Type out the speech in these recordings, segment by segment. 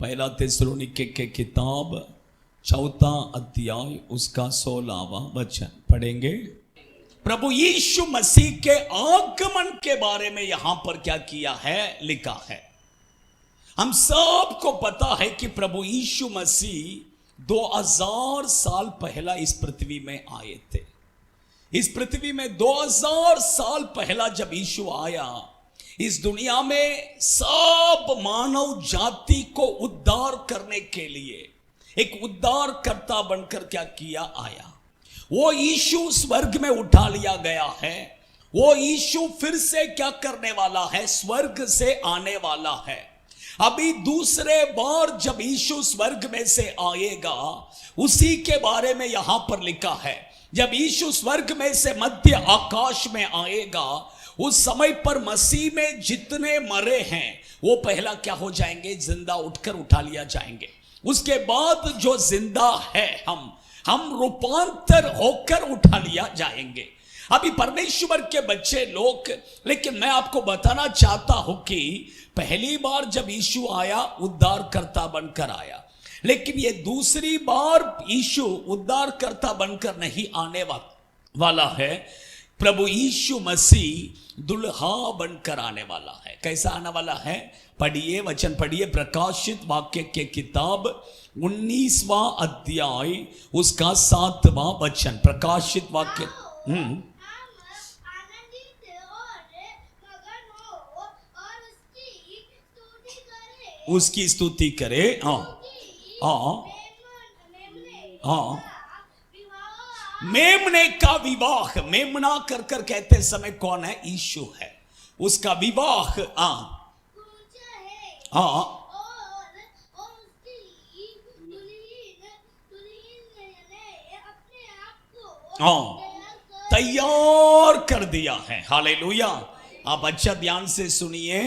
पहला थिस्सलुनीके के किताब 4 अध्याय उसका 16वां वचन पढ़ेंगे। प्रभु यीशु मसीह के आगमन के बारे में यहां पर क्या किया है, लिखा है। हम सबको पता है कि प्रभु यीशु मसीह 2000 साल पहला इस पृथ्वी में आए थे। इस पृथ्वी में 2000 साल पहला जब यीशु आया, इस दुनिया में सब मानव जाति को उद्धार करने के लिए एक उद्धारकर्ता बनकर क्या किया, आया। वो यीशु स्वर्ग में उठा लिया गया है। वो यीशु फिर से क्या करने वाला है, स्वर्ग से आने वाला है। अभी दूसरे बार जब यीशु स्वर्ग में से आएगा, उसी के बारे में यहां पर लिखा है। जब यीशु स्वर्ग में से मध्य आकाश में आएगा, उस समय पर मसीह में जितने मरे हैं वो पहला क्या हो जाएंगे, जिंदा उठकर उठा लिया जाएंगे। उसके बाद जो जिंदा है हम रूपांतर होकर उठा लिया जाएंगे। अभी परमेश्वर के बच्चे लोग, लेकिन मैं आपको बताना चाहता हूं कि पहली बार जब यीशु आया उद्धारकर्ता बनकर आया, लेकिन ये दूसरी बार यीशु उद्धारकर्ता बनकर नहीं आने वाला है। प्रभु यीशु मसीह दुल्हा बनकर आने वाला है। कैसा आने वाला है, पढ़िए, वचन पढ़िए। प्रकाशित वाक्य के किताब 19वां अध्याय उसका 7वां वचन। प्रकाशित वाक्य उसकी स्तुति करे। मेमने का विवाह, मेमना कर कर कहते समय कौन है, यीशु है। उसका विवाह तैयार कर दिया है। हालेलुया। आप अच्छा ध्यान से सुनिए।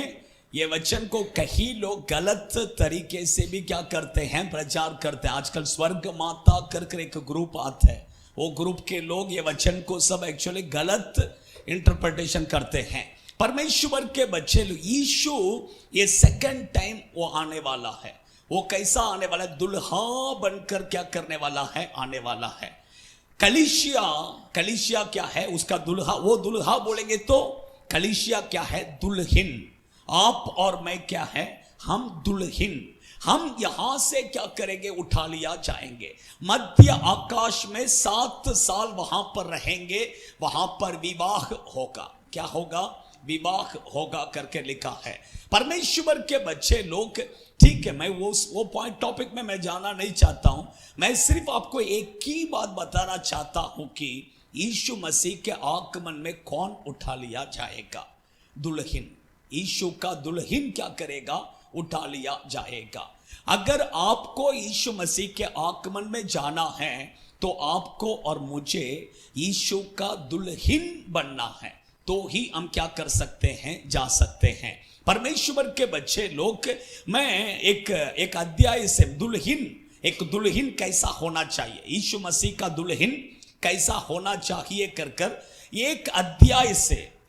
ये वचन को कई लोग गलत तरीके से भी क्या करते हैं, प्रचार करते हैं। आजकल स्वर्ग माता कर एक ग्रुप आता है, वो ग्रुप के लोग ये वचन को सब एक्चुअली गलत इंटरप्रिटेशन करते हैं। परमेश्वर के बच्चे लोग, यीशु ये सेकंड टाइम वो आने वाला है। वो कैसा आने वाला है, दुल्हा बनकर क्या करने वाला है, आने वाला है। कलीसिया क्या है, उसका दुल्हा। वो दुल्हा बोलेंगे तो कलीसिया क्या है, दुल्हन। आप और मैं क्या है, हम दुल्हन। हम यहां से क्या करेंगे, उठा लिया जाएंगे। मध्य आकाश में 7 साल वहां पर रहेंगे। वहां पर विवाह होगा। क्या होगा, विवाह होगा करके लिखा है। परमेश्वर के बच्चे लोग, ठीक है, मैं वो पॉइंट टॉपिक में मैं जाना नहीं चाहता हूं। मैं सिर्फ आपको एक ही बात बताना चाहता हूं कि यीशु मसीह के आगमन में कौन उठा लिया जाएगा, दुल्हन। यीशु का दुल्हन क्या करेगा, उठा लिया जाएगा। अगर आपको यीशु मसीह के आगमन में जाना है तो आपको और मुझे यीशु का दुल्हन बनना है, तो ही हम क्या कर सकते हैं, जा सकते हैं। परमेश्वर के बच्चे लोग, मैं एक अध्याय से एक दुल्हन कैसा होना चाहिए, यीशु मसीह का दुल्हन कैसा होना चाहिए कर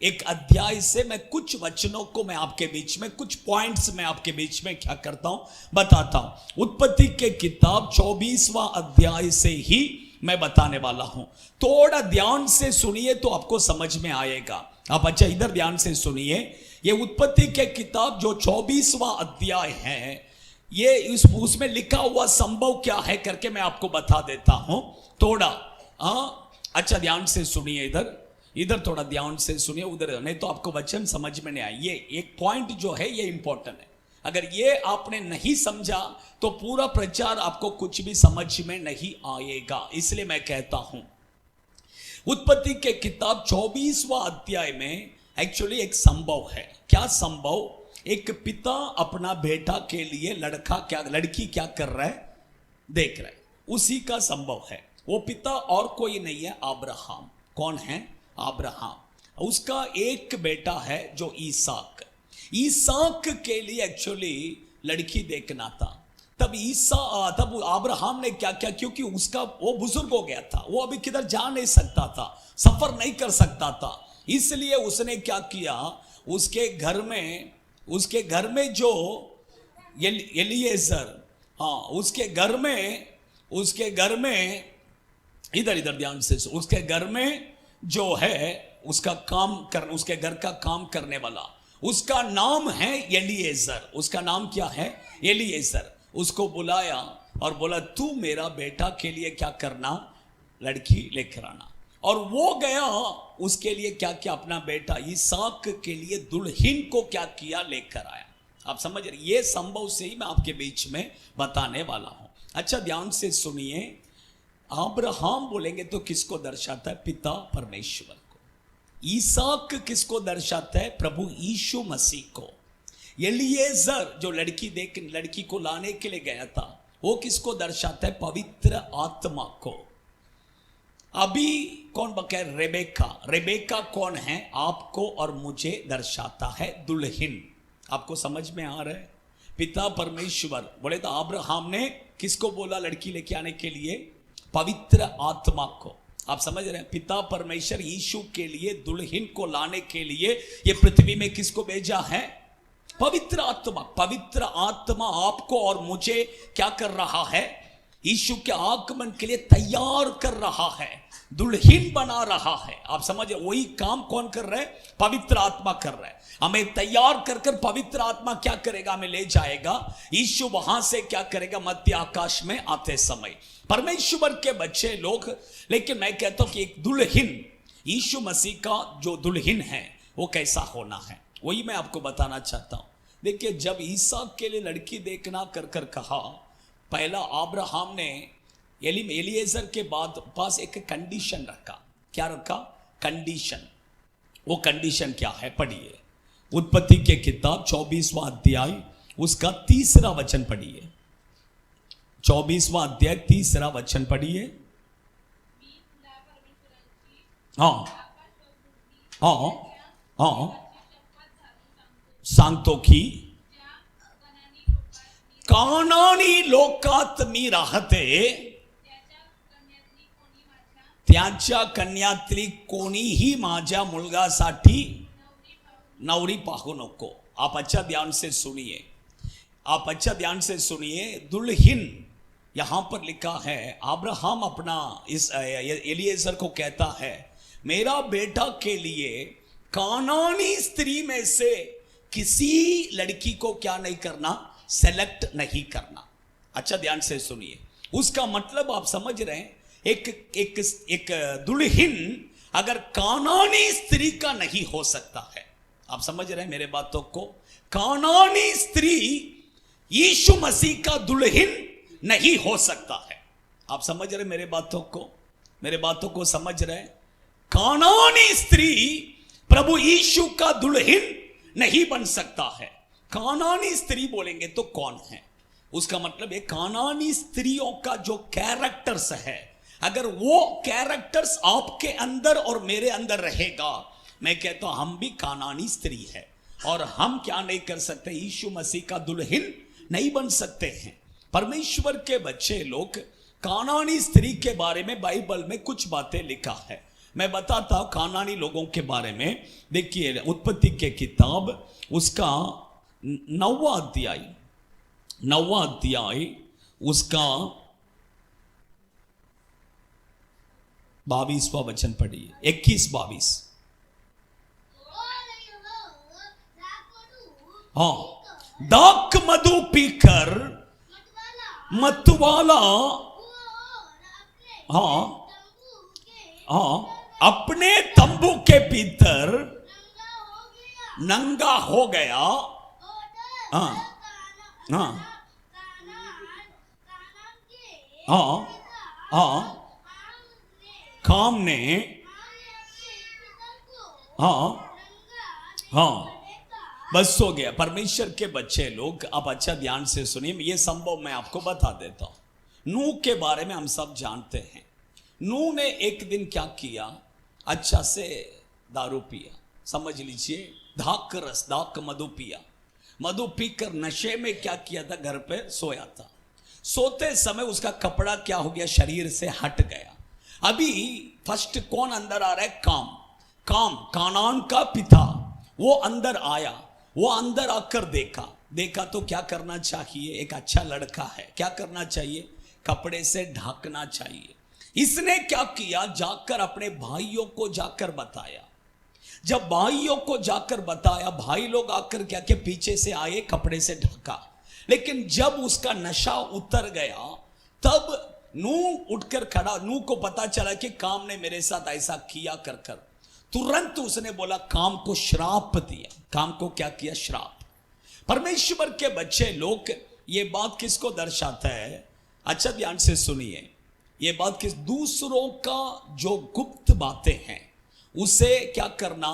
एक अध्याय से मैं कुछ वचनों को मैं आपके बीच में, कुछ पॉइंट्स में आपके बीच में क्या करता हूं, बताता हूं। उत्पत्ति के किताब 24वां अध्याय से ही मैं बताने वाला हूं। थोड़ा ध्यान से सुनिए तो आपको समझ में आएगा। आप अच्छा इधर ध्यान से सुनिए। ये उत्पत्ति के किताब जो 24वां अध्याय है, ये उसमें लिखा हुआ संभव क्या है करके मैं आपको बता देता हूं। थोड़ा अच्छा ध्यान से सुनिए। इधर थोड़ा ध्यान से सुनिए, उधर नहीं तो आपको वचन समझ में नहीं आए। ये एक पॉइंट जो है ये इंपॉर्टेंट है। अगर ये आपने नहीं समझा तो पूरा प्रचार आपको कुछ भी समझ में नहीं आएगा। इसलिए मैं कहता हूं, उत्पत्ति के किताब 24वां अध्याय में एक्चुअली एक संभव है। क्या संभव, एक पिता अपना बेटा के लिए लड़की क्या कर रहा है, देख रहा है, उसी का संभव है। वो पिता और कोई नहीं है, अब्राहम। कौन है, अब्राहम। उसका एक बेटा है जो ईसाक के लिए एक्चुअली लड़की देखना था। तब अब्राहम ने क्या किया, क्योंकि उसका वो बुजुर्ग हो गया था, वो अभी किधर जा नहीं सकता था, सफर नहीं कर सकता था। इसलिए उसने क्या किया, उसके घर में जो एलिएजर, हाँ उसके घर में इधर इधर ध्यान से, उसके घर में जो है उसके घर का काम करने वाला, उसका नाम है एलिएजर। उसका नाम क्या है? एलिएजर। उसको बुलाया और बोला तू मेरा बेटा के लिए क्या करना, लड़की लेकर आना। और वो गया, उसके लिए क्या किया, अपना बेटा इसहाक के लिए दुल्हन को क्या किया, लेकर आया। आप समझ रहे, ये संभव से ही मैं आपके बीच में बताने वाला हूं। अच्छा ध्यान से सुनिए, अब्राहम बोलेंगे तो किसको दर्शाता है? पिता परमेश्वर को। इसहाक किसको दर्शाता है? प्रभु यीशु मसीह को। एलिएजर जो लड़की को लाने के लिए गया था, वो किसको दर्शाता है? पवित्र आत्मा को। अभी कौन बकै? रेबेका कौन है? आपको और मुझे दर्शाता है दुल्हन। आपको समझ में आ रहा है? पिता परमेश्वर बोले तो अब्राहम ने किसको बोला लड़की लेके आने के लिए? पवित्र आत्मा को। आप समझ रहे हैं? पिता परमेश्वर यीशु के लिए दुल्हन को लाने के लिए ये पृथ्वी में किसको भेजा है? पवित्र आत्मा। पवित्र आत्मा आपको और मुझे क्या कर रहा है? यीशु के आगमन के लिए तैयार कर रहा है, दुल्हन बना रहा है। आप समझे? वही काम कौन कर रहा है? पवित्र आत्मा कर रहा है। हमें तैयार कर कर पवित्र आत्मा क्या करेगा? हमें ले जाएगा। यीशु वहां से क्या करेगा? मध्य आकाश में आते समय परमेश्वर के बच्चे लोग। लेकिन मैं कहता हूं कि एक दुल्हन, यीशु मसीह का जो दुल्हन है वो कैसा होना है, वही मैं आपको बताना चाहता हूं। देखिए, जब इसहाक के लिए लड़की देखना कर कर कहा, पहला अब्राहम ने एलिएजर के बाद पास एक कंडीशन रखा। क्या रखा? कंडीशन। वो कंडीशन क्या है? पढ़िए, उत्पत्ति के किताब 24वां अध्याय उसका 3रा वचन पढ़िए। 24वां अध्याय 3रा वचन पढ़िए। हाँ हाँ हाँ, सांगतो की कानानी लोकात मी राहते, त्याच्या कन्यातली कोणीही माझ्या मुलगासाठी नवरी पाहू नको। आप अच्छा ध्यान से सुनिए, आप अच्छा ध्यान से सुनिए। दुल्हन यहां पर लिखा है, अब्राहम अपना इस एलिएजर को कहता है मेरा बेटा के लिए कानानी स्त्री में से किसी लड़की को क्या नहीं करना? सेलेक्ट नहीं करना। अच्छा ध्यान से सुनिए, उसका मतलब आप समझ रहे हैं? एक दुल्हन अगर कानानी स्त्री का नहीं हो सकता है। आप समझ रहे हैं मेरे बातों को? कानानी स्त्री यीशु मसीह का दुल्हन नहीं हो सकता है। आप समझ रहे मेरे बातों को? मेरे बातों को समझ रहे? कानानी स्त्री प्रभु यीशु का दुल्हन नहीं बन सकता है। कानानी स्त्री बोलेंगे तो कौन है? उसका मतलब है कानानी स्त्रियों का जो कैरेक्टर्स है, अगर वो कैरेक्टर्स आपके अंदर और मेरे अंदर रहेगा, मैं कहता हूं हम भी कानानी स्त्री है और हम क्या नहीं कर सकते? यीशु मसीह का दुल्हन नहीं बन सकते हैं। परमेश्वर के बच्चे लोग, कानानी स्त्री के बारे में बाइबल में कुछ बातें लिखा है। मैं बताता हूं कानानी लोगों के बारे में। देखिए, उत्पत्ति के किताब उसका 9वां अध्याय उसका 22वां वचन पढ़िए। 21-22। हाँ, दाक मधु पीकर मतवाला, हाँ हाँ, अपने तंबू के भीतर नंगा हो गया। हाँ हाँ हाँ हाँ, काम ने, हाँ हाँ, बस हो गया। परमेश्वर के बच्चे लोग, आप अच्छा ध्यान से सुनिए, ये संभव मैं आपको बता देता हूं। नूह के बारे में हम सब जानते हैं। नूह ने एक दिन क्या किया? अच्छा से दारू पिया, समझ लीजिए, दाक मधु पिया। मधु पीकर नशे में क्या किया था? घर पे सोया था। सोते समय उसका कपड़ा क्या हो गया? शरीर से हट गया। अभी फर्स्ट कौन अंदर आ रहा है? कानान का पिता वो अंदर आया। वो अंदर आकर देखा, देखा तो क्या करना चाहिए? एक अच्छा लड़का है, क्या करना चाहिए? कपड़े से ढकना चाहिए। इसने क्या किया? जाकर अपने भाइयों को जाकर बताया। जब भाइयों को जाकर बताया, भाई लोग आकर क्या के पीछे से आए, कपड़े से ढका। लेकिन जब उसका नशा उतर गया, तब नूह उठकर खड़ा। नूह को पता चला कि काम ने मेरे साथ ऐसा किया कर कर। तुरंत उसने बोला, काम को श्राप दिया। काम को क्या किया? श्राप। परमेश्वर के बच्चे लोग, ये बात किसको दर्शाता है? अच्छा ध्यान से सुनिए। ये बात किस? दूसरों का जो गुप्त बातें हैं उसे क्या करना,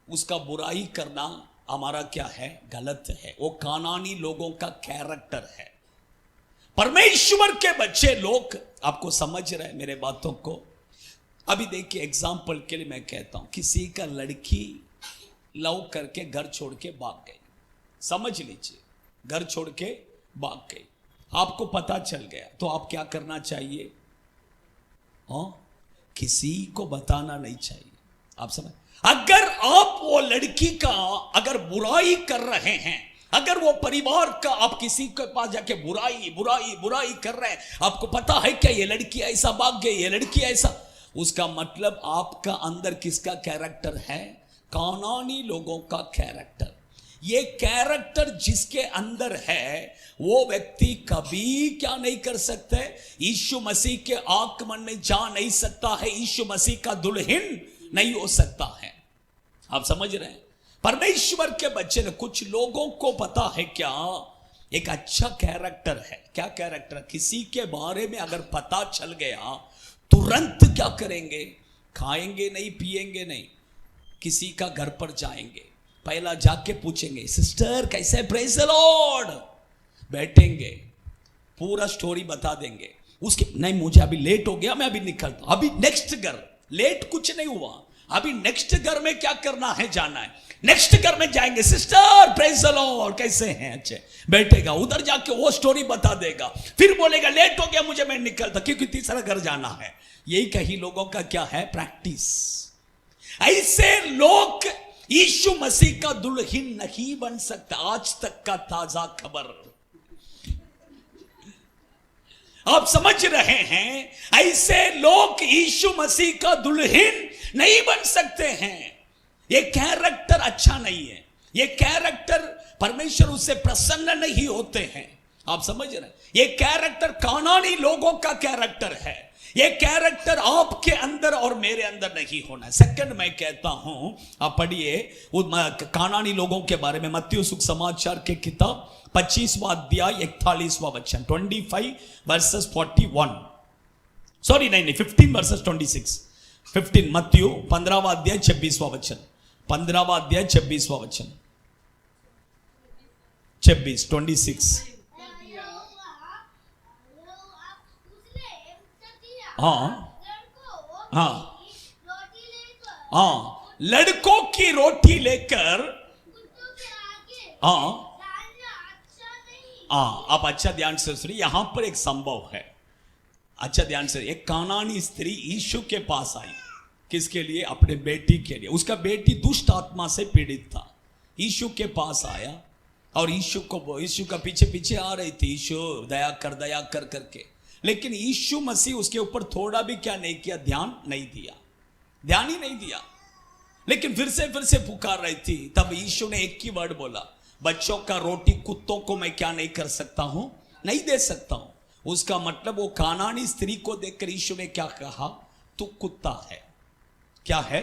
उसका बुराई करना हमारा क्या है? गलत है। वो कानानी लोगों का कैरेक्टर है। परमेश्वर के बच्चे लोग, आपको समझ रहे हैं मेरे बातों को? अभी देखिए, एग्जाम्पल के लिए मैं कहता हूं, किसी का लड़की लव करके घर छोड़ के भाग गई। समझ लीजिए, घर छोड़ के भाग गई, आपको पता चल गया, तो आप क्या करना चाहिए? किसी को बताना नहीं चाहिए। आप समझ? अगर आप वो लड़की का अगर बुराई कर रहे हैं, अगर वो परिवार का आप किसी के पास जाके बुराई बुराई बुराई कर रहे हैं, आपको पता है क्या ये लड़की ऐसा भाग गई, ये लड़की ऐसा, उसका मतलब आपका अंदर किसका कैरेक्टर है? कानानी लोगों का कैरेक्टर। ये कैरेक्टर जिसके अंदर है, वो व्यक्ति कभी क्या नहीं कर सकते? यीशु मसीह के आगमन में जा नहीं सकता है, यीशु मसीह का दुल्हन नहीं हो सकता है। आप समझ रहे हैं? परमेश्वर के बच्चे ने, कुछ लोगों को पता है क्या? एक अच्छा कैरेक्टर है। क्या कैरेक्टर? किसी के बारे में अगर पता चल गया, तुरंत क्या करेंगे? खाएंगे नहीं, पिएंगे नहीं, किसी का घर पर जाएंगे, पहला जाके पूछेंगे, सिस्टर कैसे? Praise the Lord. बैठेंगे, पूरा स्टोरी बता देंगे। उसके नहीं, मुझे अभी लेट हो गया, मैं अभी निकलता हूं। अभी नेक्स्ट घर, लेट कुछ नहीं हुआ, अभी नेक्स्ट घर में क्या करना है? जाना है। नेक्स्ट घर में जाएंगे, सिस्टर प्रेज द लॉर्ड, कैसे हैं? अच्छे। बैठेगा, उधर जाके वो स्टोरी बता देगा, फिर बोलेगा लेट हो गया मुझे, मैं निकलता, क्योंकि तीसरा घर जाना है। यही कहीं लोगों का क्या है? प्रैक्टिस। ऐसे लोग यीशु मसीह का दुल्हन नहीं बन सकता। आज तक का ताजा खबर, आप समझ रहे हैं? ऐसे लोग यीशु मसीह का दुल्हन नहीं बन सकते हैं। ये कैरेक्टर अच्छा नहीं है। ये कैरेक्टर, परमेश्वर उससे प्रसन्न नहीं होते हैं। आप समझ रहे हैं? ये कैरेक्टर कानानी लोगों का कैरेक्टर है। ये कैरेक्टर आपके अंदर और मेरे अंदर नहीं होना। सेकंड मैं कहता हूं, आप पढ़िए कानानी लोगों के बारे में, मत्ती सुसमाचार के किताब 25वां अध्याय 41वां वचन, 25 वर्सेस 41, सॉरी नहीं 15 वर्सेस 26, 15 मत्ती 15वां अध्याय 26वां वचन, 15वां अध्याय 26वां वचन, 26 लड़कों की रोटी लेकर, आप अच्छा ध्यान से सुनिए, यहां पर एक संभव है। अच्छा ध्यान से, एक कानानी स्त्री यीशु के पास आई। किसके लिए? अपने बेटी के लिए। उसका बेटी दुष्ट आत्मा से पीड़ित था। यीशु के पास आया और यीशु का पीछे पीछे आ रही थी, यीशु दया कर करके। लेकिन यीशु मसीह उसके ऊपर थोड़ा भी क्या नहीं किया? ध्यान नहीं दिया, ध्यान ही नहीं दिया। लेकिन फिर से पुकार रही थी। तब यीशु ने एक ही वर्ड बोला, बच्चों का रोटी कुत्तों को मैं क्या नहीं कर सकता हूं? नहीं दे सकता हूं। उसका मतलब वो कानानी स्त्री को देखकर यीशु ने क्या कहा? तू कुत्ता है। क्या है?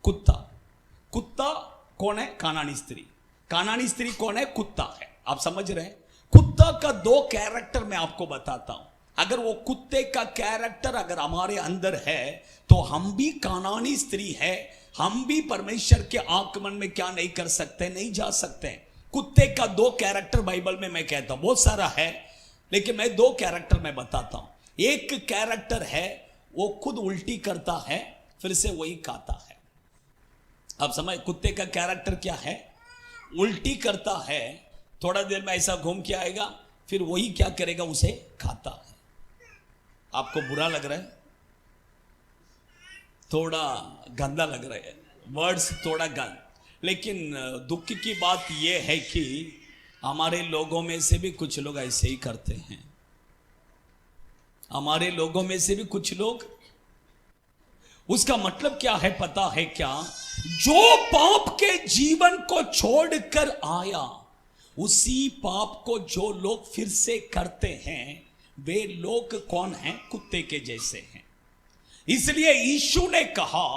कुत्ता। कुत्ता कौन है? कानानी स्त्री। कानानी स्त्री कौन है? कुत्ता है। आप समझ रहे हैं? कुत्ता का दो कैरेक्टर मैं आपको बताता हूं। अगर वो कुत्ते का कैरेक्टर अगर हमारे अंदर है, तो हम भी कानानी स्त्री है, हम भी परमेश्वर के आगमन में क्या नहीं कर सकते? नहीं जा सकते। कुत्ते का दो कैरेक्टर बाइबल में मैं कहता हूं, बहुत सारा है, लेकिन मैं दो कैरेक्टर में बताता हूं। एक कैरेक्टर है, वो खुद उल्टी करता है, फिर से वही खाता है। अब समझ, कुत्ते का कैरेक्टर क्या है? उल्टी करता है, थोड़ा देर में ऐसा घूम के आएगा, फिर वही क्या करेगा? उसे खाता है। आपको बुरा लग रहा है? थोड़ा गंदा लग रहा है, वर्ड्स थोड़ा गंद, लेकिन दुख की बात यह है कि हमारे लोगों में से भी कुछ लोग ऐसे ही करते हैं। हमारे लोगों में से भी कुछ लोग, उसका मतलब क्या है पता है क्या? जो पाप के जीवन को छोड़कर आया, उसी पाप को जो लोग फिर से करते हैं, वे लोग कौन हैं? कुत्ते के जैसे हैं। इसलिए यीशु ने कहा,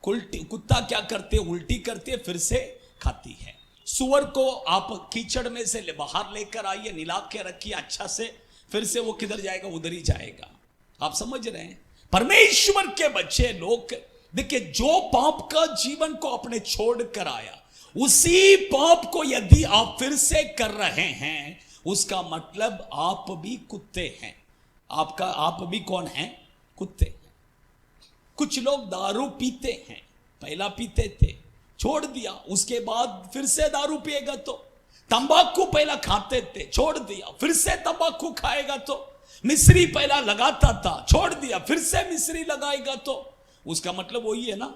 कुत्ता क्या करते? उल्टी करती है, फिर से खाती है। सुअर को आप कीचड़ में से बाहर लेकर आइए, निला के रखिए अच्छा से, फिर से वो किधर जाएगा? उधर ही जाएगा। आप समझ रहे हैं? परमेश्वर के बच्चे लोग देखिए, जो पाप का जीवन को अपने छोड़ कर आया, उसी पाप को यदि आप फिर से कर रहे हैं, उसका मतलब आप भी कुत्ते हैं। आप भी कौन हैं? कुत्ते हैं। कुछ लोग दारू पीते हैं, पहला पीते थे, छोड़ दिया, उसके बाद फिर से दारू पिएगा तो। तंबाकू पहला खाते थे, छोड़ दिया, फिर से तंबाकू खाएगा तो। मिश्री पहला लगाता था, छोड़ दिया, फिर से मिश्री लगाएगा तो। उसका मतलब वही है ना,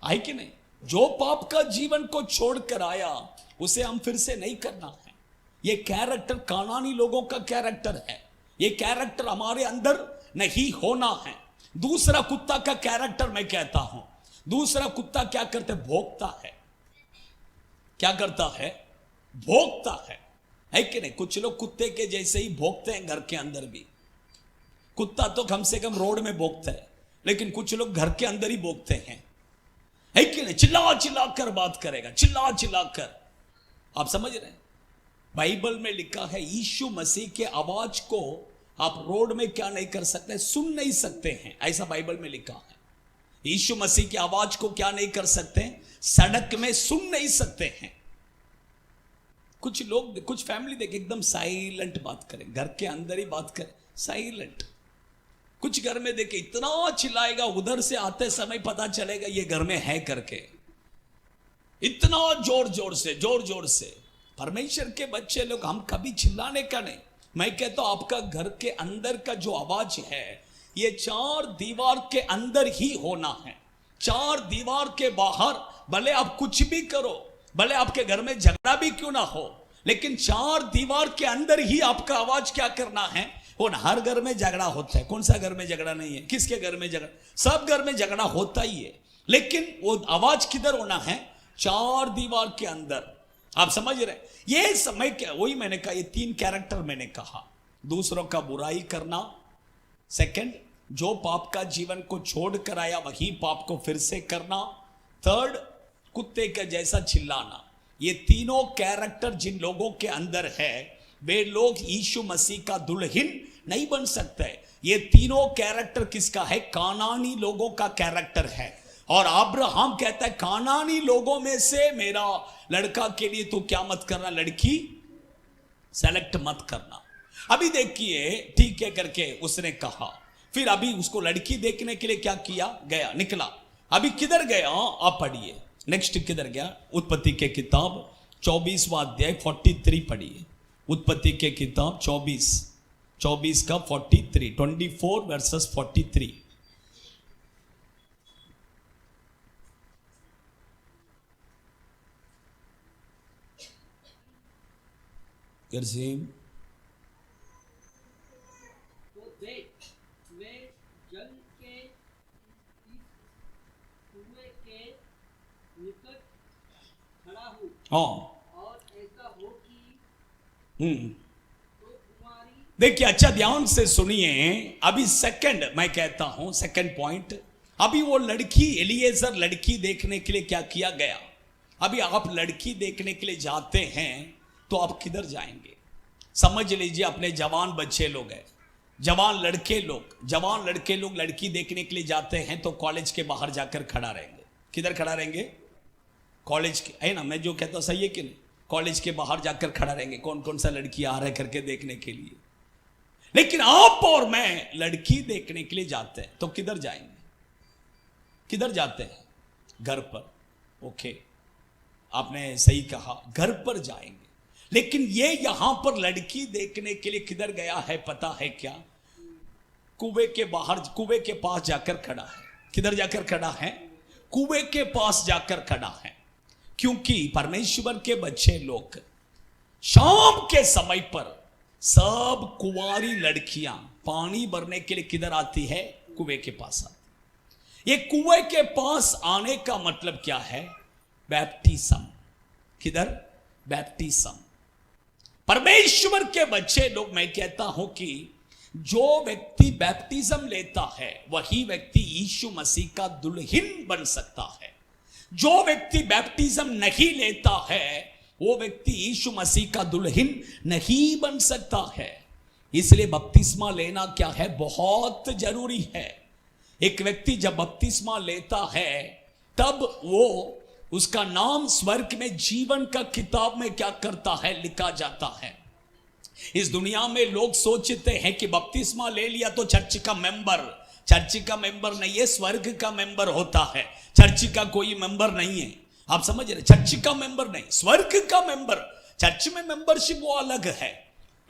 है कि नहीं? जो पाप का जीवन को छोड़कर आया, उसे हम फिर से नहीं करना है। ये कैरेक्टर कानानी लोगों का कैरेक्टर है, ये कैरेक्टर हमारे अंदर नहीं होना है। दूसरा कुत्ता का कैरेक्टर मैं कहता हूं, दूसरा कुत्ता क्या करते? भोंकता है। क्या करता है? भोंकता है कि नहीं? कुछ लोग कुत्ते के जैसे ही भोंकते हैं घर के अंदर भी। कुत्ता तो कम से कम रोड में भोंकता है, लेकिन कुछ लोग घर के अंदर ही भोंकते हैं, है कि नहीं? चिल्ला चिल्ला कर बात करेगा, चिल्ला चिल्ला कर। आप समझ रहे हैं? बाइबल में लिखा है, यीशु मसीह के आवाज को आप रोड में क्या नहीं कर सकते? सुन नहीं सकते हैं, ऐसा बाइबल में लिखा है। यीशु मसीह की आवाज को क्या नहीं कर सकते? सड़क में सुन नहीं सकते हैं। कुछ लोग, कुछ फैमिली देखे एकदम साइलेंट बात करें, घर के अंदर ही बात करें, साइलेंट। कुछ घर में देखे इतना चिल्लाएगा, उधर से आते समय पता चलेगा ये घर में है करके, इतना जोर जोर से। परमेश्वर के बच्चे लोग, हम कभी चिल्लाने का नहीं। मैं कहता हूं, आपका घर के अंदर का जो आवाज है, ये चार दीवार के अंदर ही होना है। चार दीवार के बाहर भले आप कुछ भी करो, भले आपके घर में झगड़ा भी क्यों ना हो, लेकिन चार दीवार के अंदर ही आपका आवाज क्या करना है? हर घर में झगड़ा होता है। कौन सा घर में झगड़ा नहीं है? किसके घर में झगड़ा? सब घर में झगड़ा होता ही है, लेकिन वो आवाज किधर होना है? चार दीवार के अंदर। आप समझ रहे? ये समय क्या, वही मैंने कहा, ये तीन कैरेक्टर मैंने कहा। दूसरों का बुराई करना, सेकंड, जो पाप का जीवन को छोड़ कर आया वही पाप को फिर से करना, थर्ड, कुत्ते के जैसा चिल्लाना। ये तीनों कैरेक्टर जिन लोगों के अंदर है, वे लोग यीशु मसीह का दुल्हन नहीं बन सकते। ये तीनों कैरेक्टर किसका है? कानानी लोगों का कैरेक्टर है। और अब्राहम कहता है, कानानी लोगों में से मेरा लड़का के लिए तू क्या मत करना, लड़की सेलेक्ट मत करना। अभी देखिए, ठीक है करके उसने कहा, फिर अभी उसको लड़की देखने के लिए क्या किया? गया, निकला। अभी किधर गया? आप पढ़िए, नेक्स्ट किधर गया? उत्पत्ति के किताब 24वां अध्याय 43 पढ़िए। उत्पत्ति के किताब 24 का 43, 24 वर्सेस 43। तो देख, मैं जल के इस कुएं के निकट खड़ा हूँ, और ऐसा हो कि तो तुम्हारी। देखिए, अच्छा ध्यान से सुनिए। अभी सेकंड मैं कहता हूं, सेकंड पॉइंट, अभी वो लड़की, एलिएजर लड़की देखने के लिए क्या किया? गया। अभी आप लड़की देखने के लिए जाते हैं तो आप किधर जाएंगे? समझ लीजिए, अपने जवान बच्चे लोग हैं, जवान लड़के लोग लड़की देखने के लिए जाते हैं तो कॉलेज के बाहर जाकर खड़ा रहेंगे। किधर खड़ा रहेंगे? कॉलेज के, है ना? मैं जो कहता हूं सही है कि नहीं? कॉलेज के बाहर जाकर खड़ा रहेंगे, कौन कौन सा लड़की आ रहा है करके देखने के लिए। लेकिन आप और मैं लड़की देखने के लिए जाते हैं तो किधर जाएंगे? किधर जाते हैं? घर पर। ओके, आपने सही कहा, घर पर जाएंगे। लेकिन ये यहां पर लड़की देखने के लिए किधर गया है पता है क्या? कुएं के बाहर, कुएं के पास जाकर खड़ा है। किधर जाकर खड़ा है? कुएं के पास जाकर खड़ा है। क्योंकि परमेश्वर के बच्चे लोग शाम के समय पर सब कुंवारी लड़कियां पानी भरने के लिए किधर आती है? कुएं के पास आती। ये कुएं के पास आने का मतलब क्या है? बैप्टिज्म। किधर? बैप्टिज्म। परमेश्वर के बच्चे लोग, मैं कहता हूं कि जो व्यक्ति बैप्टिज्म लेता है वही व्यक्ति यीशु मसीह का दुल्हन बन सकता है। जो व्यक्ति बैप्टिज्म नहीं लेता है वो व्यक्ति यीशु मसीह का दुल्हन नहीं बन सकता है। इसलिए बपतिस्मा लेना क्या है? बहुत जरूरी है। एक व्यक्ति जब बपतिस्मा लेता है तब वो उसका नाम स्वर्ग में जीवन का किताब में क्या करता है? लिखा जाता है। इस दुनिया में लोग सोचते हैं कि बपतिस्मा ले लिया तो चर्च का मेंबर नहीं है, स्वर्ग का मेंबर होता है। चर्च का कोई मेंबर नहीं है। आप समझ रहे? चर्च का मेंबर नहीं, स्वर्ग का मेंबर। चर्च में मेंबरशिप वो अलग है,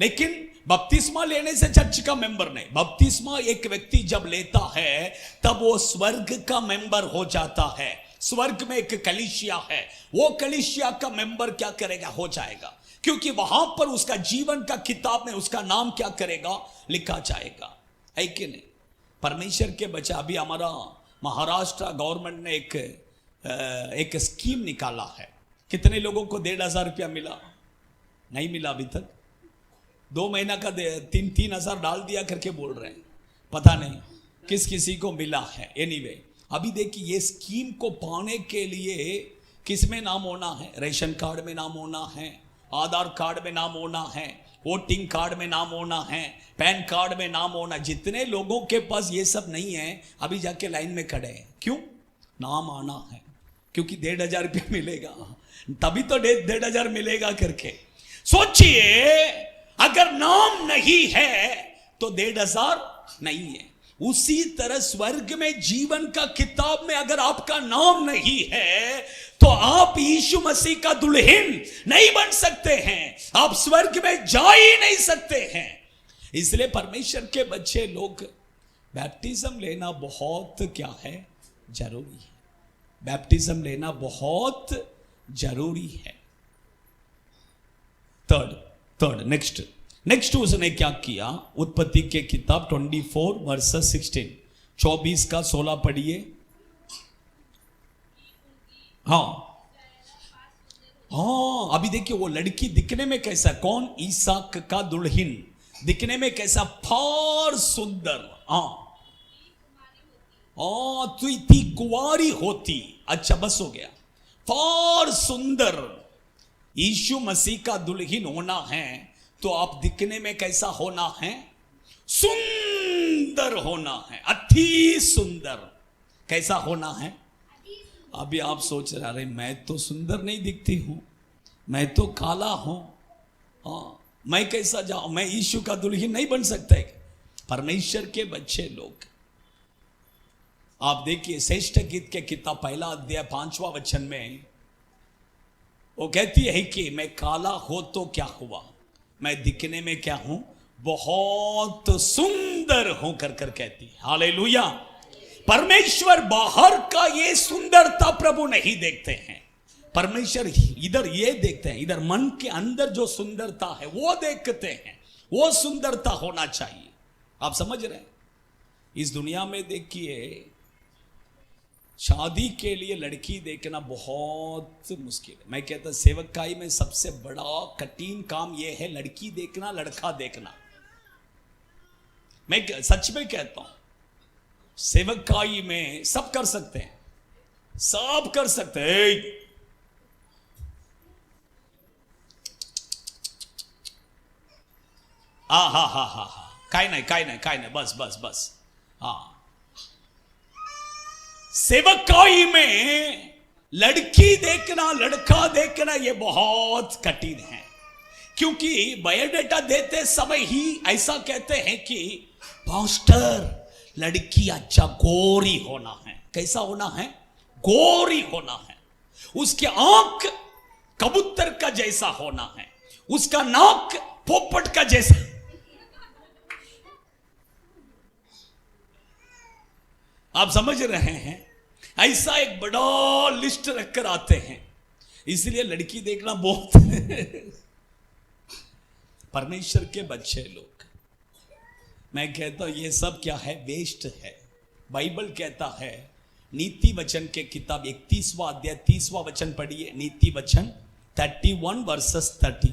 लेकिन बपतिस्मा लेने से चर्च का मेंबर नहीं। बपतिस्मा एक व्यक्ति जब लेता है तब वो स्वर्ग का मेंबर हो जाता है। स्वर्ग में एक कलीसिया है, वो कलीसिया का मेंबर क्या करेगा? हो जाएगा, क्योंकि वहां पर उसका जीवन का किताब में उसका नाम क्या करेगा? लिखा जाएगा। है कि नहीं? परमेश्वर के बच्चे, अभी हमारा महाराष्ट्र गवर्नमेंट ने एक स्कीम निकाला है। कितने लोगों को 1,500 रुपया मिला? नहीं मिला अभी तक। 2 महीना का 3,000 डाल दिया करके बोल रहे हैं, पता नहीं किसी को मिला है। एनीवे, अभी देखिए, ये स्कीम को पाने के लिए किस में नाम होना है? रेशन कार्ड में नाम होना है, आधार कार्ड में नाम होना है, वोटिंग कार्ड में नाम होना है, पैन कार्ड में नाम होना। जितने लोगों के पास ये सब नहीं है अभी जाके लाइन में खड़े हैं। क्यों? नाम आना है, क्योंकि 1,500 रुपया मिलेगा, तभी तो 1,500 मिलेगा करके। सोचिए, अगर नाम नहीं है तो 1,500 नहीं है। उसी तरह स्वर्ग में जीवन का किताब में अगर आपका नाम नहीं है तो आप यीशु मसीह का दुल्हन नहीं बन सकते हैं, आप स्वर्ग में जा ही नहीं सकते हैं। इसलिए परमेश्वर के बच्चे लोग, बैप्टिज्म लेना बहुत क्या है? जरूरी है। बैप्टिज्म लेना बहुत जरूरी है। थर्ड नेक्स्ट उसने क्या किया? उत्पत्ति के किताब 24 वर्सेस 16, 24 का 16 पढ़िए। हाँ, अभी देखिए, वो लड़की दिखने में कैसा? कौन? ईसाक का दुल्हन दिखने में कैसा? फार सुंदर। तो इतनी कुंवारी होती। अच्छा, बस हो गया। फार सुंदर यीशु मसीह का दुल्हन होना है तो आप दिखने में कैसा होना है? सुंदर होना है, अति सुंदर। कैसा होना है? अभी आप सोच रहे, अरे मैं तो सुंदर नहीं दिखती हूं, मैं तो काला हूं, मैं कैसा जाऊं? मैं यीशु का दुल्हन नहीं बन सकता है। परमेश्वर के बच्चे लोग, आप देखिए श्रेष्ठ गीत के किताब 1 अध्याय 5वां वचन में वो कहती है कि मैं काला हो तो क्या हुआ, मैं दिखने में क्या हूं? बहुत सुंदर हूं कर कहती है। हालेलुया। परमेश्वर बाहर का ये सुंदरता प्रभु नहीं देखते हैं। परमेश्वर इधर ये देखते हैं, इधर मन के अंदर जो सुंदरता है वो देखते हैं। वो सुंदरता होना चाहिए। आप समझ रहे हैं? इस दुनिया में देखिए, शादी के लिए लड़की देखना बहुत मुश्किल है। मैं कहता सेवकाई में सबसे बड़ा कठिन काम यह है, लड़की देखना, लड़का देखना। मैं सच में कहता हूं, सेवकाई में सब कर सकते हैं, सब कर सकते हैं। हा, काय नाही, बस। हाँ, सेवकाई में लड़की देखना, लड़का देखना ये बहुत कठिन है, क्योंकि बायोडाटा देते समय ही ऐसा कहते हैं कि पास्टर, लड़की अच्छा गोरी होना है। कैसा होना है? गोरी होना है। उसके आंख कबूतर का जैसा होना है, उसका नाक पोपट का जैसा। आप समझ रहे हैं? ऐसा एक बड़ा लिस्ट रखकर आते हैं। इसलिए लड़की देखना बहुत परमेश्वर के बच्चे लोग, मैं कहता हूं ये सब क्या है, वेस्ट है। बाइबल कहता है, नीति वचन के किताब 31वां अध्याय 30वां वचन पढ़िए, नीति वचन 31 वर्सेस 30।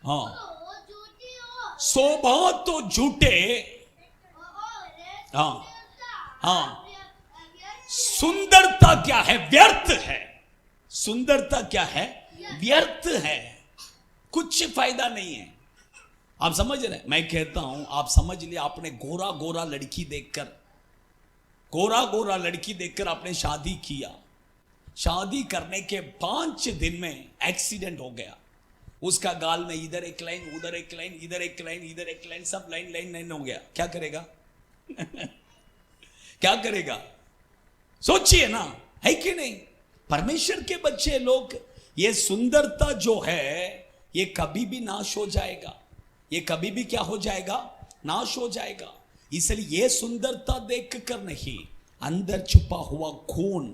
हाँ, शोभा तो झूठे, हाँ हाँ, सुंदरता क्या है, व्यर्थ है। सुंदरता क्या है, व्यर्थ है, कुछ फायदा नहीं है। आप समझ रहे हैं? मैं कहता हूं आप समझ लिए, आपने गोरा गोरा लड़की देखकर, गोरा गोरा लड़की देखकर आपने शादी किया, शादी करने के 5 दिन में एक्सीडेंट हो गया, उसका गाल में इधर एक लाइन, उधर एक लाइन, इधर एक लाइन, इधर एक लाइन, सब लाइन लाइन लाइन हो गया, क्या करेगा? क्या करेगा? सोचिए ना, है कि नहीं? परमेश्वर के बच्चे लोग, ये सुंदरता जो है ये कभी भी नाश हो जाएगा, ये कभी भी क्या हो जाएगा, नाश हो जाएगा। इसलिए ये सुंदरता देख कर नहीं, अंदर छुपा हुआ खून,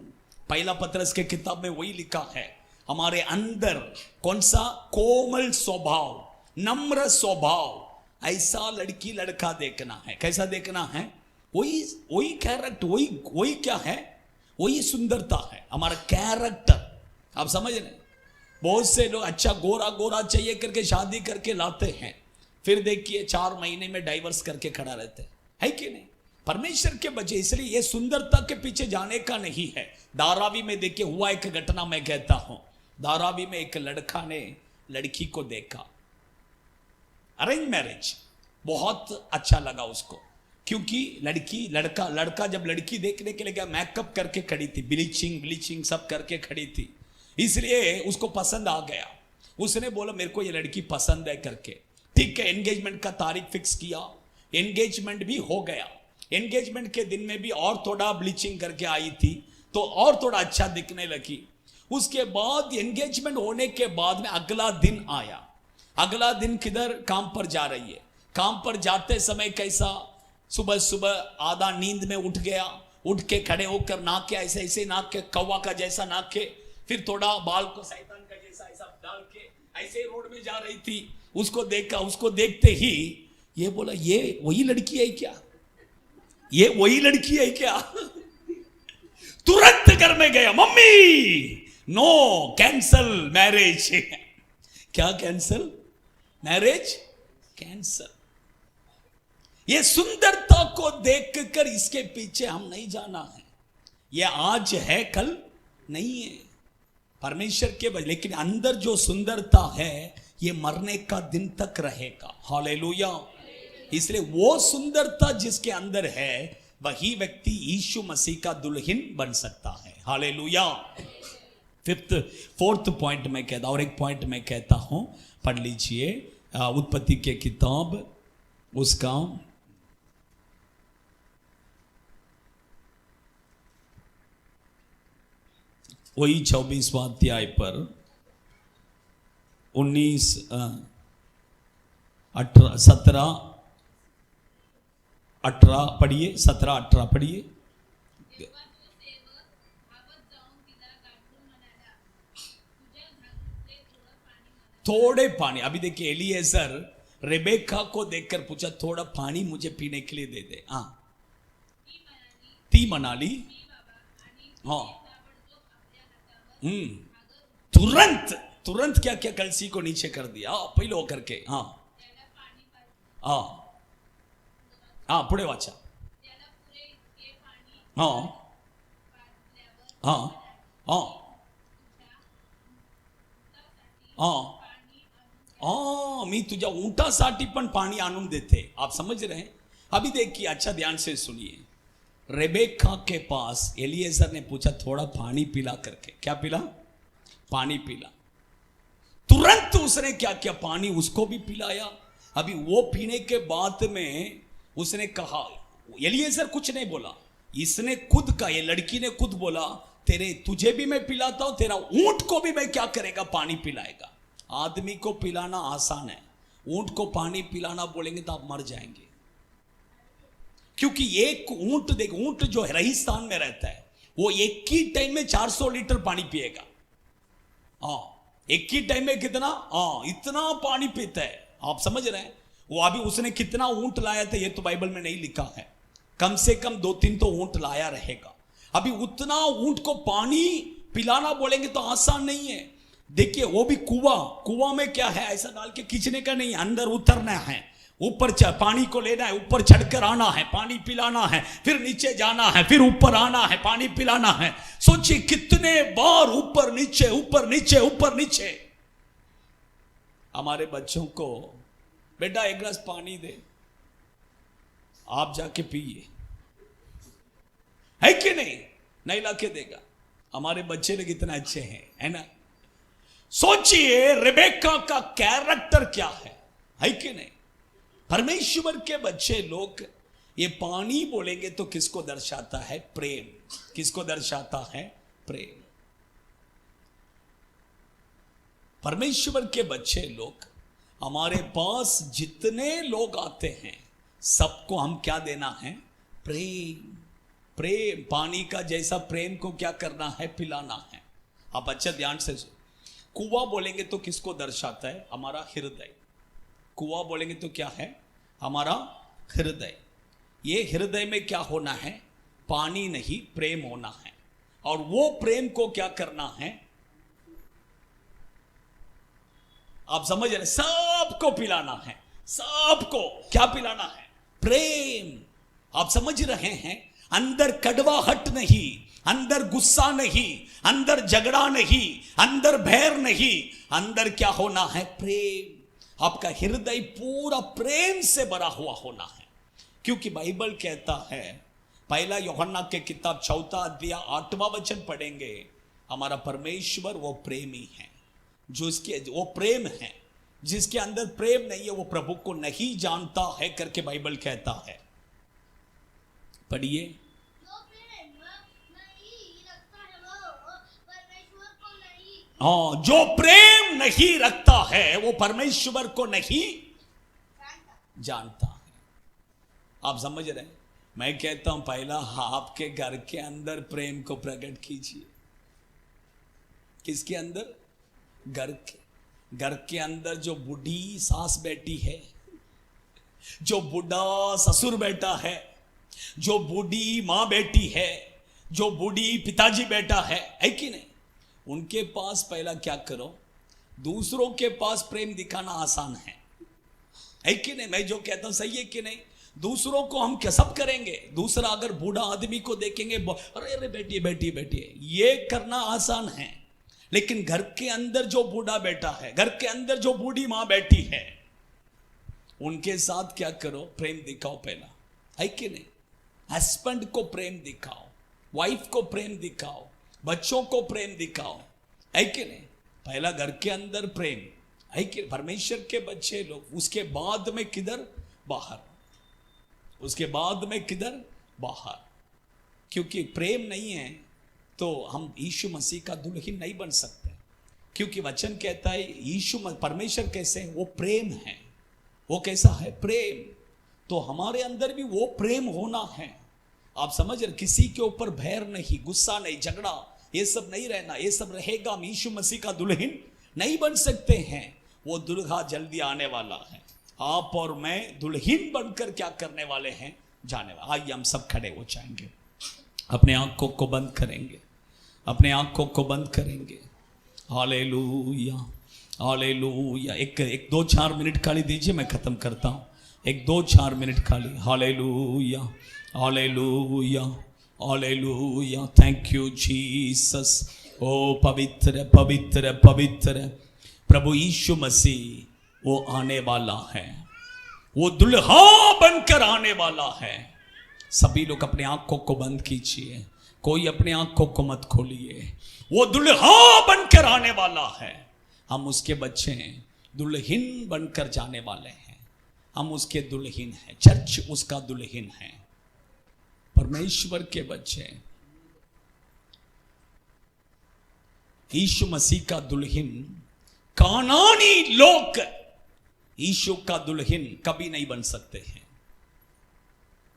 पहला पत्रस के किताब में वही लिखा है, हमारे अंदर कौन सा, कोमल स्वभाव, नम्र स्वभाव, ऐसा लड़की लड़का देखना है। कैसा देखना है? वही कैरेक्टर, वही क्या है, वही सुंदरता है, हमारा कैरेक्टर। आप समझ रहे? बहुत से लोग अच्छा गोरा गोरा चाहिए करके शादी करके लाते हैं, फिर देखिए 4 महीने में डाइवर्स करके खड़ा रहते हैं, है कि नहीं? परमेश्वर के बच्चे, इसलिए ये सुंदरता के पीछे जाने का नहीं है। धारावी में देखिए हुआ एक घटना, मैं कहता हूं, धारावी में एक लड़का ने लड़की को देखा, अरेंज मैरिज, बहुत अच्छा लगा उसको, क्योंकि लड़का जब लड़की देखने के लिए गया, मेकअप करके खड़ी थी, ब्लीचिंग सब करके खड़ी थी, इसलिए उसको पसंद आ गया। उसने बोला मेरे को ये लड़की पसंद है करके, ठीक है, एंगेजमेंट का तारीख फिक्स किया, एंगेजमेंट भी हो गया। एंगेजमेंट के दिन में भी और थोड़ा ब्लीचिंग करके आई थी, तो और थोड़ा अच्छा दिखने लगी। उसके बाद एंगेजमेंट होने के बाद में अगला दिन आया, अगला दिन किधर, काम पर जा रही है। काम पर जाते समय कैसा, सुबह सुबह आधा नींद में उठ गया, उठ के खड़े होकर नाक के ऐसे ऐसे, नाक के कौवा का जैसा नाक के, फिर थोड़ा बाल को शैतान का जैसा ऐसा डाल के ऐसे रोड में जा रही थी। उसको देखा, उसको देखते ही ये बोला ये वही लड़की है क्या, ये वही लड़की है क्या? तुरंत घर में गया, मम्मी नो, कैंसल मैरिज। क्या कैंसल? Marriage cancel. ये सुंदरता को देखकर इसके पीछे हम नहीं जाना है, ये आज है कल नहीं है, परमेश्वर के वजह। लेकिन अंदर जो सुंदरता है ये मरने का दिन तक रहेगा। हालेलुया। इसलिए वो सुंदरता जिसके अंदर है वही व्यक्ति यीशु मसीह का दुल्हन बन सकता है। हालेलुया। 4th पॉइंट में कहता, और एक पॉइंट में कहता हूं, पढ़ लीजिए उत्पत्ति के किताब, उसका वही 24वां अध्याय पर 19, 18, 17, 18 पढ़िए, 17, 18 पढ़िए। थोड़े पानी, अभी देखिए एलिएजर रेबेका को देखकर पूछा थोड़ा पानी मुझे पीने के लिए दे दे। हाँ, ती मनाली, हाँ, तुरंत क्या क्या कलसी को नीचे कर दिया, पहले होकर के, हाँ हाँ हाँ, पुढे वाचा, हाँ हाँ हाँ हाँ हाँ, मी तुझ्या ऊंटासाठी पण पाणी आणून देते। आप समझ रहे हैं? अभी देखिए, अच्छा ध्यान से सुनिए। रेबेका के पास एलिएजर ने पूछा थोड़ा पानी पिला करके, क्या पिला? पानी पिला। तुरंत उसने क्या किया, पानी उसको भी पिलाया। अभी वो पीने के बाद में उसने कहा, एलिएजर कुछ नहीं बोला, इसने खुद का, ये लड़की ने खुद बोला, तुझे भी मैं पिलाता हूं, तेरा ऊंट को भी मैं क्या करेगा, पानी पिलाएगा। आदमी को पिलाना आसान है, ऊंट को पानी पिलाना बोलेंगे तो आप मर जाएंगे। क्योंकि एक ऊंट देख, ऊंट जो है रेगिस्तान में रहता है वो एक ही टाइम में 400 लीटर पानी पिएगा। हाँ, एक ही टाइम में कितना, हाँ इतना पानी पीता है। आप समझ रहे हैं? वो अभी उसने कितना ऊंट लाया था ये तो बाइबल में नहीं लिखा है, कम से कम 2-3 तो ऊंट लाया रहेगा। अभी उतना ऊंट को पानी पिलाना बोलेंगे तो आसान नहीं है। देखिए वो भी कुआं में क्या है, ऐसा डाल के खींचने का नहीं, अंदर उतरना है, ऊपर पानी को लेना है, ऊपर चढ़कर आना है, पानी पिलाना है, फिर नीचे जाना है, फिर ऊपर आना है, पानी पिलाना है। सोचिए कितने बार ऊपर नीचे ऊपर नीचे ऊपर नीचे। हमारे बच्चों को बेटा एक गिलास पानी दे, आप जाके पिए, है कि नहीं ला के देगा। हमारे बच्चे लोग कितने अच्छे हैं, है ना। सोचिए रेबेका का कैरेक्टर क्या है कि नहीं। परमेश्वर के बच्चे लोग ये पानी बोलेंगे तो किसको दर्शाता है? प्रेम। किसको दर्शाता है? प्रेम। परमेश्वर के बच्चे लोग, हमारे पास जितने लोग आते हैं सबको हम क्या देना है? प्रेम। प्रेम, पानी का जैसा प्रेम को क्या करना है? पिलाना है। आप अच्छा ध्यान से कुआं बोलेंगे तो किसको दर्शाता है? हमारा हृदय। कुआं बोलेंगे तो क्या है? हमारा हृदय। ये हृदय में क्या होना है? पानी नहीं, प्रेम होना है। और वो प्रेम को क्या करना है? आप समझ रहे? सबको पिलाना है। सबको क्या पिलाना है? प्रेम। आप समझ रहे हैं? अंदर कड़वाहट नहीं, अंदर गुस्सा नहीं, अंदर झगड़ा नहीं, अंदर भैर नहीं, अंदर क्या होना है? प्रेम। आपका हृदय पूरा प्रेम से भरा हुआ होना है। क्योंकि बाइबल कहता है, पहला यूहन्ना के किताब 4 अध्याय 8वां वचन पढ़ेंगे, हमारा परमेश्वर वो प्रेमी है। जो इसके वो प्रेम है, जिसके अंदर प्रेम नहीं है वो प्रभु को नहीं जानता है करके बाइबल कहता है। पढ़िए। हाँ, जो प्रेम नहीं रखता है वो परमेश्वर को नहीं जानता है। आप समझ रहे हैं? मैं कहता हूं पहला आपके घर के अंदर प्रेम को प्रकट कीजिए। किसके अंदर? घर के अंदर जो बूढ़ी सास बैठी है, जो बूढ़ा ससुर बैठा है, जो बूढ़ी मां बैठी है, जो बूढ़ी पिताजी बैठा है कि नहीं, उनके पास पहला क्या करो? दूसरों के पास प्रेम दिखाना आसान है कि नहीं? मैं जो कहता हूं सही है कि नहीं? दूसरों को हम क्या सब करेंगे। दूसरा अगर बूढ़ा आदमी को देखेंगे, अरे अरे बैठिए बैठिए बैठिए, ये करना आसान है। लेकिन घर के अंदर जो बूढ़ा बैठा है, घर के अंदर जो बूढ़ी मां बैठी है, उनके साथ क्या करो? प्रेम दिखाओ पहला, है कि नहीं? हस्बैंड को प्रेम दिखाओ, वाइफ को प्रेम दिखाओ, बच्चों को प्रेम दिखाओ, है कि नहीं? पहला घर के अंदर प्रेम, है कि? परमेश्वर के बच्चे लोग उसके बाद में किधर? बाहर। उसके बाद में किधर? बाहर। क्योंकि प्रेम नहीं है तो हम यीशु मसीह का दुल्हन नहीं बन सकते। क्योंकि वचन कहता है यीशु परमेश्वर कैसे है? वो प्रेम है। वो कैसा है? प्रेम। तो हमारे अंदर भी वो प्रेम होना है। आप समझ रहे? किसी के ऊपर भैर नहीं, गुस्सा नहीं, झगड़ा, ये सब नहीं रहना। ये सब रहेगा हम यीशु मसीह का दुल्हन नहीं बन सकते हैं। वो दुल्हा जल्दी आने वाला है। आप और मैं दुल्हन बनकर क्या करने वाले हैं? जाने वाले। आइए हम सब खड़े हो जाएंगे, अपने आंखों को बंद करेंगे, अपने आंखों को बंद करेंगे। Hallelujah, hallelujah. एक 2-4 मिनट खाली दीजिए, मैं खत्म करता हूँ। 1-2-4 मिनट खाली। Hallelujah, hallelujah, hallelujah. Thank you Jesus. ओ पवित्र पवित्र पवित्र प्रभु यीशु मसीह वो आने वाला है, वो दुल्हा बनकर आने वाला है। सभी लोग अपने आंखों को बंद कीजिए, कोई अपने आंखों को मत खोलिए। वो दुल्हा बनकर आने वाला है। हम उसके बच्चे हैं, दुल्हन बनकर जाने वाले हैं। हम उसके दुल्हन हैं, चर्च उसका दुल्हन है। परमेश्वर के बच्चे यीशु मसीह का दुल्हन। कानानी लोग यीशु का दुल्हन कभी नहीं बन सकते हैं।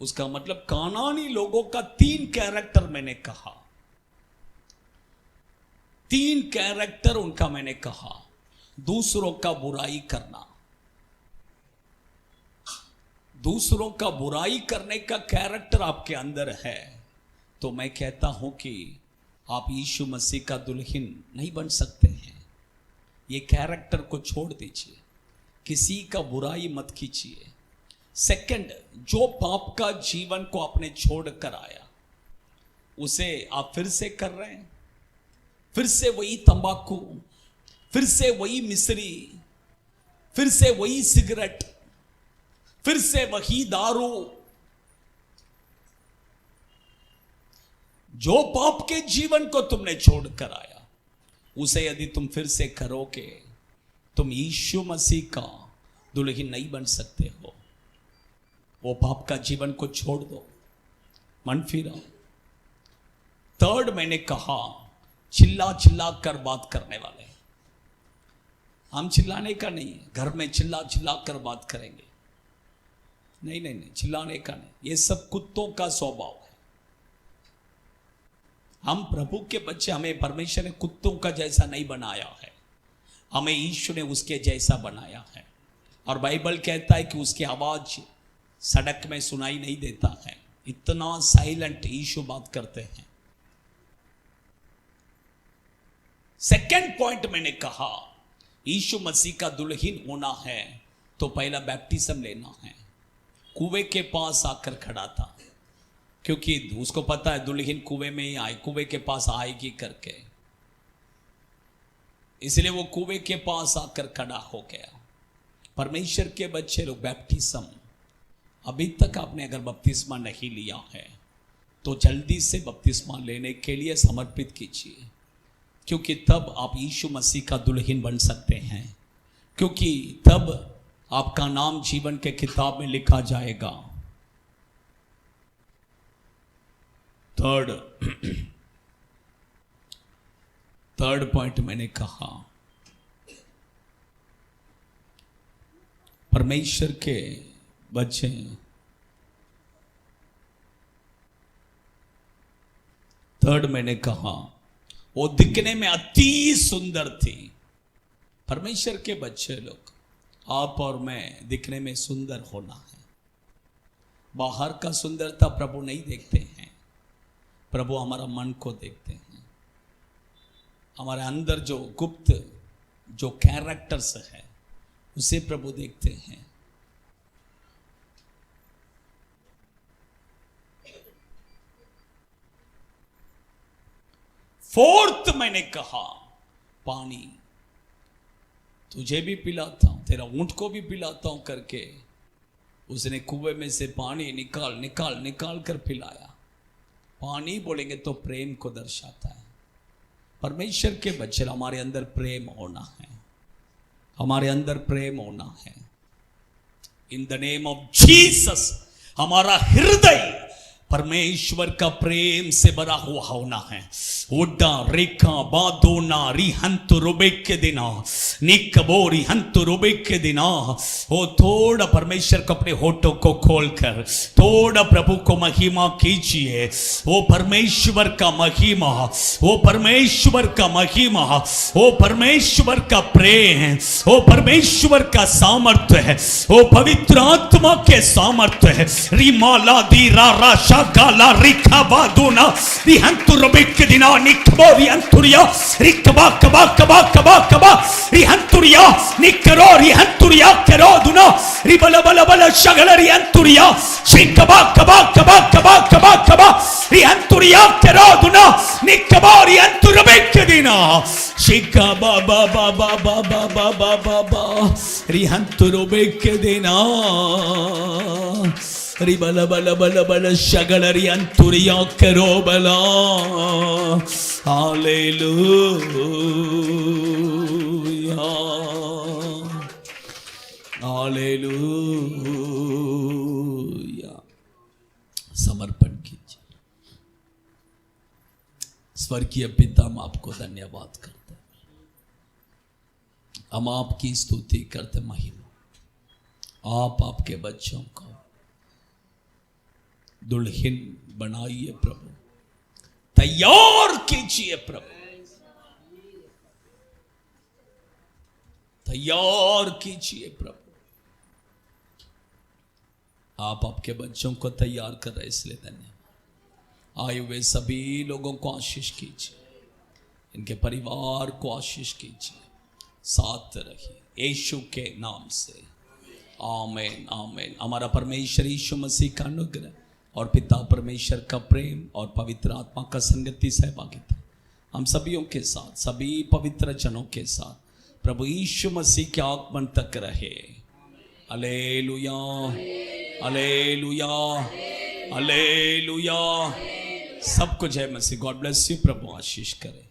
उसका मतलब कानानी लोगों का 3 कैरेक्टर मैंने कहा, 3 कैरेक्टर उनका मैंने कहा। दूसरों का बुराई करना, दूसरों का बुराई करने का कैरेक्टर आपके अंदर है, तो मैं कहता हूं कि आप यीशु मसीह का दुल्हन नहीं बन सकते हैं। ये कैरेक्टर को छोड़ दीजिए, किसी का बुराई मत कीजिए। सेकंड, जो पाप का जीवन को आपने छोड़ कर आया उसे आप फिर से कर रहे हैं, फिर से वही तंबाकू, फिर से वही मिश्री, फिर से वही सिगरेट, फिर से वही दारू। जो पाप के जीवन को तुमने छोड़कर आया उसे यदि तुम फिर से करोगे, तुम यीशु मसीह का दुल्हन नहीं बन सकते हो। वो पाप का जीवन को छोड़ दो, मन फिराओ। थर्ड, मैंने कहा चिल्ला चिल्ला कर बात करने वाले। हम चिल्लाने का नहीं है, घर में चिल्ला चिल्ला कर बात करेंगे, नहीं नहीं नहीं, चिल्लाने का नहीं। ये सब कुत्तों का स्वभाव है। हम प्रभु के बच्चे, हमें परमेश्वर ने कुत्तों का जैसा नहीं बनाया है, हमें यीशु ने उसके जैसा बनाया है। और बाइबल कहता है कि उसकी आवाज सड़क में सुनाई नहीं देता है, इतना साइलेंट यीशु बात करते हैं। सेकंड पॉइंट मैंने कहा, यीशु मसीह का दुल्हन होना है तो पहला बैप्टिज्म लेना है। कुएं के पास आकर खड़ा था, क्योंकि उसको पता है दुल्हन कुएं में ही आए, कुएं के पास आएगी करके, इसलिए वो कुएं के पास आकर खड़ा हो गया। परमेश्वर के बच्चे लोग, बैप्टिज्म अभी तक आपने अगर बपतिस्मा नहीं लिया है तो जल्दी से बपतिस्मा लेने के लिए समर्पित कीजिए, क्योंकि तब आप यीशु मसीह का दुल्हन बन सकते हैं, क्योंकि तब आपका नाम जीवन के किताब में लिखा जाएगा। थर्ड पॉइंट मैंने कहा, परमेश्वर के बच्चे थर्ड मैंने कहा, वो दिखने में अति सुंदर थी। परमेश्वर के बच्चे लोग, आप और मैं दिखने में सुंदर होना है। बाहर का सुंदरता प्रभु नहीं देखते हैं, प्रभु हमारा मन को देखते हैं। हमारे अंदर जो गुप्त जो कैरेक्टर्स है उसे प्रभु देखते हैं। फोर्थ मैंने कहा, पानी। तुझे भी पिलाता हूं, तेरा ऊंट को भी पिलाता हूं करके उसने कुएं में से पानी निकाल निकाल निकाल कर पिलाया। पानी बोलेंगे तो प्रेम को दर्शाता है। परमेश्वर के बच्चे, हमारे अंदर प्रेम होना है, हमारे अंदर प्रेम होना है। In the name of Jesus हमारा हृदय परमेश्वर का प्रेम से भरा हुआ होना है। उड्डा रेखा बादोना रिहंत रुबे के दिना निकबो रिहंत रुबे के दिना। वो थोड़ा परमेश्वर को अपने होठों को खोलकर थोड़ा प्रभु को महिमा कीजिए। वो परमेश्वर का महिमा, वो परमेश्वर का महिमा, वो परमेश्वर का प्रेम, वो परमेश्वर का सामर्थ्य है, वो पवित्र आत्मा के सामर्थ्य है। रिमाला दी रा काला रिखा बादूना रिहंतु रबिक दिना निकबो रिहंतुरिया रिकबा कबा कबा कबा कबा रिहंतुरिया निकरो रिहंतुरिया करो दुना रिबला बला बला शगल रिहंतुरिया शिकबा कबा कबा कबा कबा कबा रिहंतुरिया करो दुना निकबो रिहंतु रबिक दिना शिकबा बा बा बा बा बा बा बा बा बा रिहंतु रबिक दिना रिबला बला बला बला शगलरी अंतुरिया करो बला। Hallelujah hallelujah. समर्पण कीजिए। स्वर्गीय पिता, हम आपको धन्यवाद करते हैं, हम आपकी स्तुति करते, महिमा आप आपके बच्चों को दुल्हन बनाइए प्रभु, तैयार कीजिए प्रभु, तैयार कीजिए प्रभु। आप आपके बच्चों को तैयार कर रहे इसलिए धन्यवाद। आए हुए सभी लोगों को आशीष कीजिए, इनके परिवार को आशीष कीजिए, साथ रखिए यीशु के नाम से, आमीन आमीन। हमारा परमेश्वर यीशु मसीह का अनुग्रह और पिता परमेश्वर का प्रेम और पवित्र आत्मा का संगति सहभागिता हम सभियों के साथ, सभी पवित्र जनों के साथ प्रभु यीशु मसीह के आगमन तक रहे। Hallelujah hallelujah hallelujah. सबको जय मसीह। God bless you. प्रभु आशीष करे।